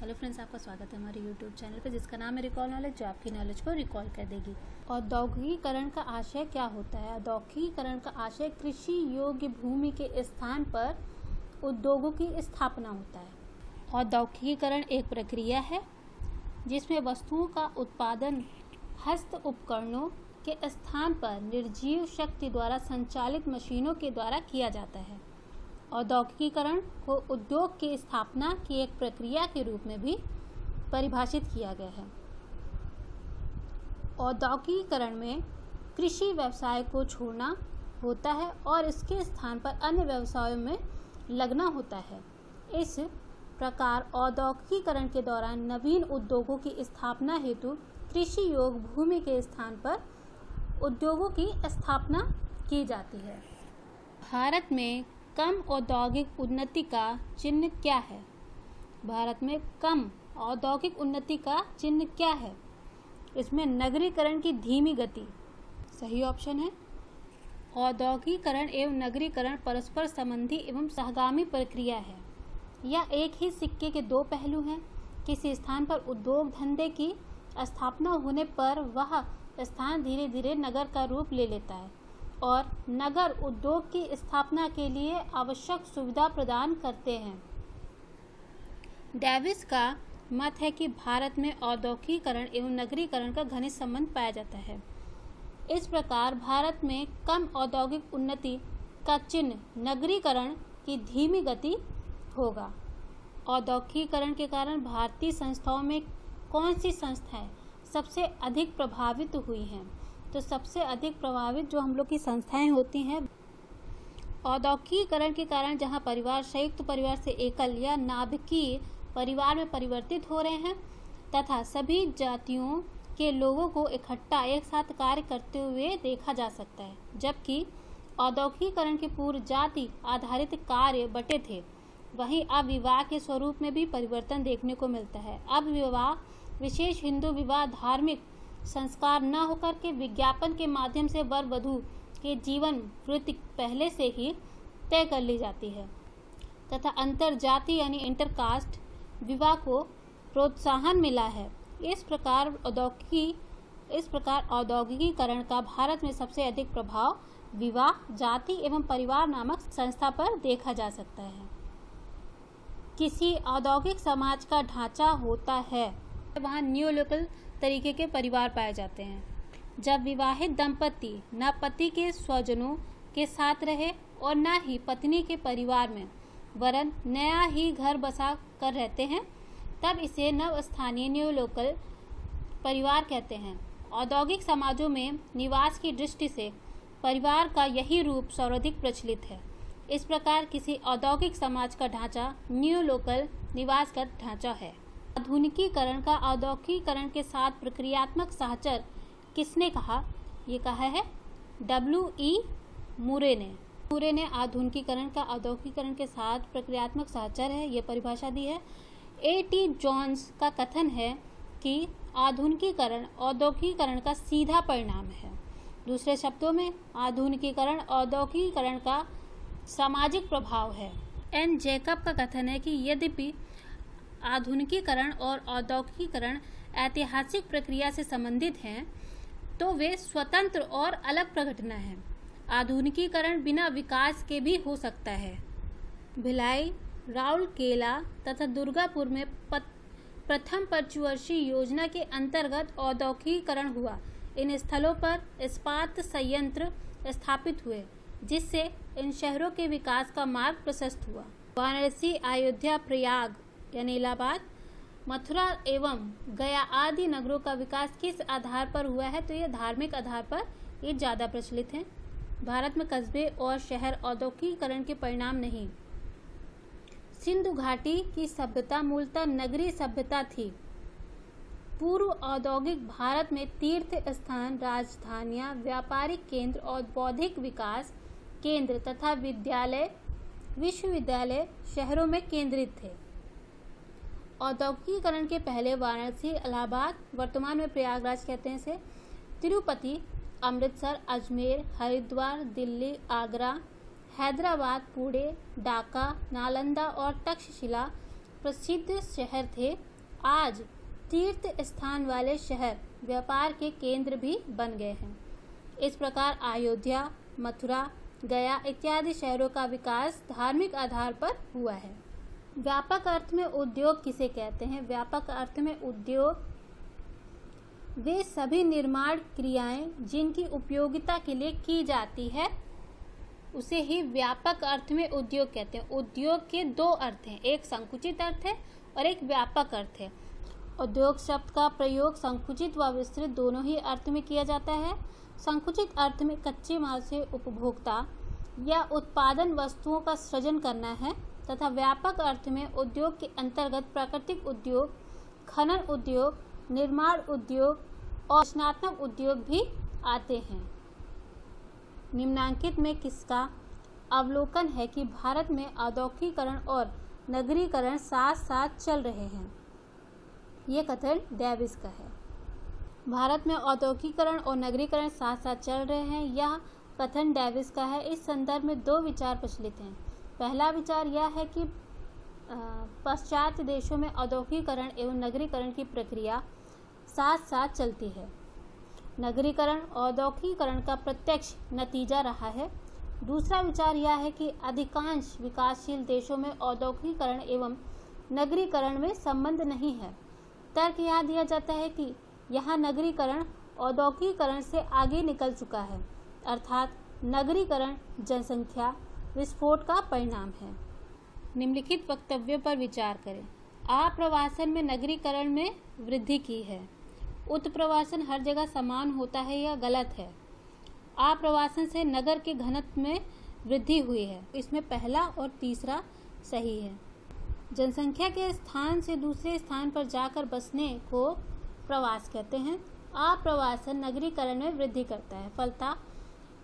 Hello friends, आपका स्वागत है हमारे यूट्यूब चैनल पर जिसका नाम है रिकॉल नॉलेज, जो आपकी नॉलेज को रिकॉल कर देगी। औद्योगिकीकरण का आशय क्या होता है? औद्योगिकीकरण का आशय कृषि योग्य भूमि के स्थान पर उद्योगों की स्थापना होता है। औद्योगिकीकरण एक प्रक्रिया है जिसमें वस्तुओं का उत्पादन हस्त उपकरणों के स्थान पर निर्जीव शक्ति द्वारा संचालित मशीनों के द्वारा किया जाता है। औद्योगिकीकरण को उद्योग की स्थापना की एक प्रक्रिया के रूप में भी परिभाषित किया गया है। औद्योगिकीकरण में कृषि व्यवसाय को छोड़ना होता है और इसके स्थान पर अन्य व्यवसायों में लगना होता है। इस प्रकार औद्योगिकीकरण के दौरान नवीन उद्योगों की स्थापना हेतु कृषि योग्य भूमि के स्थान पर उद्योगों की स्थापना की जाती है। भारत में कम औद्योगिक उन्नति का चिन्ह क्या है? भारत में कम औद्योगिक उन्नति का चिन्ह क्या है? इसमें नगरीकरण की धीमी गति सही ऑप्शन है। औद्योगिकीकरण एवं नगरीकरण परस्पर संबंधी एवं सहगामी प्रक्रिया है। यह एक ही सिक्के के दो पहलू हैं। किसी स्थान पर उद्योग धंधे की स्थापना होने पर वह स्थान धीरे धीरे नगर का रूप ले लेता है और नगर उद्योग की स्थापना के लिए आवश्यक सुविधा प्रदान करते हैं। डेविस का मत है कि भारत में औद्योगिकीकरण एवं नगरीकरण का घनिष्ठ संबंध पाया जाता है। इस प्रकार भारत में कम औद्योगिक उन्नति का चिन्ह नगरीकरण की धीमी गति होगा। औद्योगिकीकरण के कारण भारतीय संस्थाओं में कौन सी संस्थाएं सबसे अधिक प्रभावित हुई हैं? तो सबसे अधिक प्रभावित जो हम लोग की संस्थाएं होती हैं, औद्योगिकीकरण के कारण जहां परिवार संयुक्त परिवार से एकल या नाभिकीय परिवार में परिवर्तित हो रहे हैं तथा सभी जातियों के लोगों को इकट्ठा एक साथ कार्य करते हुए देखा जा सकता है। जबकि औद्योगिकीकरण के पूर्व जाति आधारित कार्य बटे थे, वहीं अब विवाह के स्वरूप में भी परिवर्तन देखने को मिलता है। अब विवाह, विशेष हिंदू विवाह, धार्मिक संस्कार न होकर के विज्ञापन के माध्यम से वर वधू के जीवन वृत्ति पहले से ही तय कर ली जाती है तथा अंतर जाति यानी इंटरकास्ट विवाह को प्रोत्साहन मिला है। इस प्रकार औद्योगिकीकरण का भारत में सबसे अधिक प्रभाव विवाह, जाति एवं परिवार नामक संस्था पर देखा जा सकता है। किसी औद्योगिक समाज का ढांचा होता है, वहाँ न्यूलोकल तरीके के परिवार पाए जाते हैं। जब विवाहित दंपति न पति के स्वजनों के साथ रहे और न ही पत्नी के परिवार में, वरन नया ही घर बसा कर रहते हैं, तब इसे नव स्थानीय न्यूलोकल परिवार कहते हैं। औद्योगिक समाजों में निवास की दृष्टि से परिवार का यही रूप सर्वाधिक प्रचलित है। इस प्रकार किसी औद्योगिक समाज का ढांचा न्यूलोकल निवास का ढांचा है। आधुनिकीकरण का औद्योगिकीकरण के साथ प्रक्रियात्मक सहचर किसने कहा? ये कहा है W.E. मुरे ने आधुनिकीकरण का औद्योगिकीकरण के साथ प्रक्रियात्मक सहचर है, ये परिभाषा दी है। A.T. जॉन्स का कथन है कि आधुनिकीकरण औद्योगिकीकरण का सीधा परिणाम है। दूसरे शब्दों में आधुनिकीकरण औद्योगिकीकरण का सामाजिक प्रभाव है। N. जैकब का कथन है कि यद्यपि आधुनिकीकरण और औद्योगिकीकरण ऐतिहासिक प्रक्रिया से संबंधित हैं, तो वे स्वतंत्र और अलग प्रघटना हैं। आधुनिकीकरण बिना विकास के भी हो सकता है। भिलाई, राउरकेला तथा दुर्गापुर में प्रथम पंचवर्षीय योजना के अंतर्गत औद्योगिकीकरण हुआ। इन स्थलों पर इस्पात संयंत्र स्थापित हुए, जिससे इन शहरों के विकास का मार्ग प्रशस्त हुआ। वाराणसी, अयोध्या, प्रयाग यानी इलाहाबाद, मथुरा एवं गया आदि नगरों का विकास किस आधार पर हुआ है? तो ये धार्मिक आधार पर ये ज़्यादा प्रचलित हैं। भारत में कस्बे और शहर औद्योगिकीकरण के परिणाम नहीं। सिंधु घाटी की सभ्यता मूलतः नगरीय सभ्यता थी। पूर्व औद्योगिक भारत में तीर्थ स्थान, राजधानियां, व्यापारिक केंद्र और बौद्धिक विकास केंद्र तथा विश्वविद्यालय शहरों में केंद्रित थे। औद्योगिकीकरण के पहले वाराणसी, इलाहाबाद, वर्तमान में प्रयागराज कहते हैं इसे, तिरुपति, अमृतसर, अजमेर, हरिद्वार, दिल्ली, आगरा, हैदराबाद, पुणे, ढाका, नालंदा और तक्षशिला प्रसिद्ध शहर थे। आज तीर्थ स्थान वाले शहर व्यापार के केंद्र भी बन गए हैं। इस प्रकार अयोध्या, मथुरा, गया इत्यादि शहरों का विकास धार्मिक आधार पर हुआ है। व्यापक अर्थ में उद्योग किसे कहते हैं? व्यापक अर्थ में उद्योग वे सभी निर्माण क्रियाएं जिनकी उपयोगिता के लिए की जाती है उसे ही व्यापक अर्थ में उद्योग कहते हैं। उद्योग के दो अर्थ हैं, एक संकुचित अर्थ है और एक व्यापक अर्थ है। उद्योग शब्द का प्रयोग संकुचित व विस्तृत दोनों ही अर्थ में किया जाता है। संकुचित अर्थ में कच्चे माल से उपभोक्ता या उत्पादन वस्तुओं का सृजन करना है तथा व्यापक अर्थ में उद्योग के अंतर्गत प्राकृतिक उद्योग, खनन उद्योग, निर्माण उद्योग और रचनात्मक उद्योग भी आते हैं। निम्नांकित में किसका अवलोकन है कि भारत में औद्योगिकीकरण और नगरीकरण साथ साथ चल रहे हैं? ये कथन डेविस का है। भारत में औद्योगिकीकरण और नगरीकरण साथ साथ चल रहे हैं, यह कथन डेविस का है। इस संदर्भ में दो विचार प्रचलित हैं। पहला विचार यह है कि पाश्चात्य देशों में औद्योगिकीकरण एवं नगरीकरण की प्रक्रिया साथ साथ चलती है। नगरीकरण औद्योगिकीकरण का प्रत्यक्ष नतीजा रहा है। दूसरा विचार यह है कि अधिकांश विकासशील देशों में औद्योगिकीकरण एवं नगरीकरण में संबंध नहीं है। तर्क यह दिया जाता है कि यहाँ नगरीकरण औद्योगिकीकरण से आगे निकल चुका है, अर्थात नगरीकरण जनसंख्या विस्फोट का परिणाम है। निम्नलिखित वक्तव्यों पर विचार करें। आप्रवासन में नगरीकरण में वृद्धि की है। उत्प्रवासन हर जगह समान होता है, यह गलत है। आप्रवासन से नगर के घनत्व में वृद्धि हुई है, इसमें पहला और तीसरा सही है। जनसंख्या के स्थान से दूसरे स्थान पर जाकर बसने को प्रवास कहते हैं। आप्रवासन नगरीकरण में वृद्धि करता है, फलतः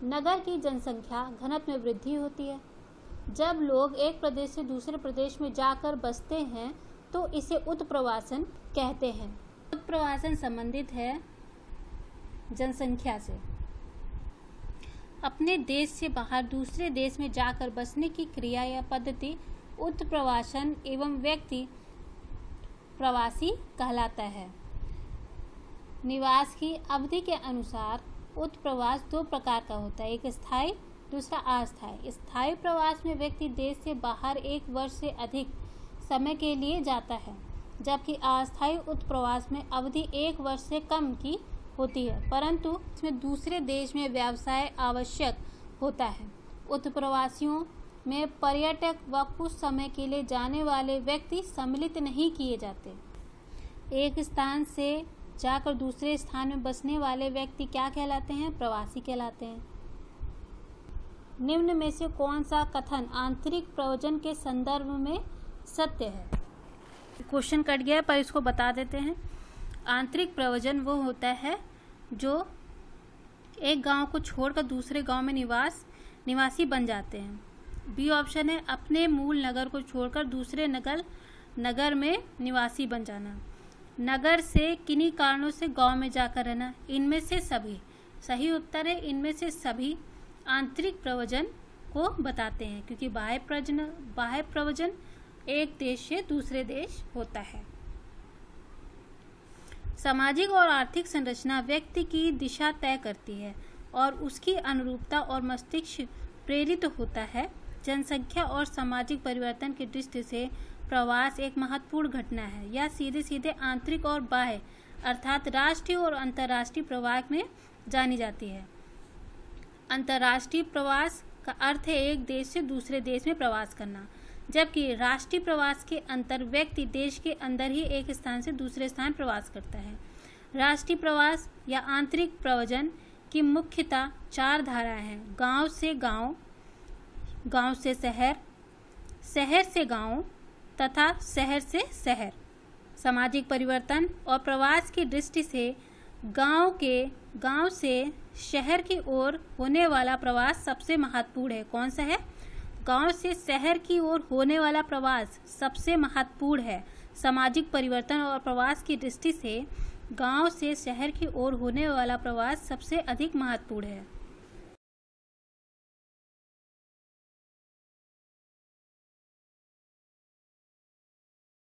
नगर की जनसंख्या घनत्व में वृद्धि होती है। जब लोग एक प्रदेश से दूसरे प्रदेश में जाकर बसते हैं तो इसे उत्प्रवासन कहते हैं। उत्प्रवासन संबंधित है जनसंख्या से। अपने देश से बाहर दूसरे देश में जाकर बसने की क्रिया या पद्धति उत्प्रवासन एवं व्यक्ति प्रवासी कहलाता है। निवास की अवधि के अनुसार उत्प्रवास दो प्रकार का होता है, एक स्थायी, दूसरा अस्थायी। स्थायी प्रवास में व्यक्ति देश से बाहर एक वर्ष से अधिक समय के लिए जाता है, जबकि अस्थायी उत्प्रवास में अवधि एक वर्ष से कम की होती है, परंतु इसमें दूसरे देश में व्यवसाय आवश्यक होता है। उत्प्रवासियों में पर्यटक व कुछ समय के लिए जाने वाले व्यक्ति सम्मिलित नहीं किए जाते। एक स्थान से जाकर दूसरे स्थान में बसने वाले व्यक्ति क्या कहलाते हैं? प्रवासी कहलाते हैं। निम्न में से कौन सा कथन आंतरिक प्रयोजन के संदर्भ में सत्य है? क्वेश्चन कट गया पर इसको बता देते हैं। आंतरिक प्रयोजन वो होता है जो एक गांव को छोड़कर दूसरे गांव में निवासी बन जाते हैं। बी ऑप्शन है अपने मूल नगर को छोड़कर दूसरे नगर में निवासी बन जाना। नगर से किन्हीं कारणों से गांव में जाकर रहना। इनमें से सभी सही उत्तर है। इनमें से सभी आंतरिक प्रयोजन को बताते हैं, क्योंकि बाह्य प्रयोजन एक देश से दूसरे देश होता है। सामाजिक और आर्थिक संरचना व्यक्ति की दिशा तय करती है और उसकी अनुरूपता और मस्तिष्क प्रेरित होता है। जनसंख्या और सामाजिक परिवर्तन की दृष्टि से प्रवास एक महत्वपूर्ण घटना है। यह सीधे सीधे आंतरिक और बाह्य अर्थात राष्ट्रीय और अंतर्राष्ट्रीय प्रवास में जानी जाती है। अंतर्राष्ट्रीय प्रवास का अर्थ है एक देश से दूसरे देश में प्रवास करना, जबकि राष्ट्रीय प्रवास के अंतर व्यक्ति देश के अंदर ही एक स्थान से दूसरे स्थान प्रवास करता है। राष्ट्रीय प्रवास या आंतरिक प्रयोजन की मुख्यतः चार धाराएं हैं: गांव से गांव, गांव से शहर, शहर से गांव तथा शहर से शहर। सामाजिक परिवर्तन और प्रवास की दृष्टि से गांव से शहर की ओर होने वाला प्रवास सबसे महत्वपूर्ण है। कौन सा है? गांव से शहर की ओर होने वाला प्रवास सबसे महत्वपूर्ण है। सामाजिक परिवर्तन और प्रवास की दृष्टि से गांव से शहर की ओर होने वाला प्रवास सबसे अधिक महत्वपूर्ण है।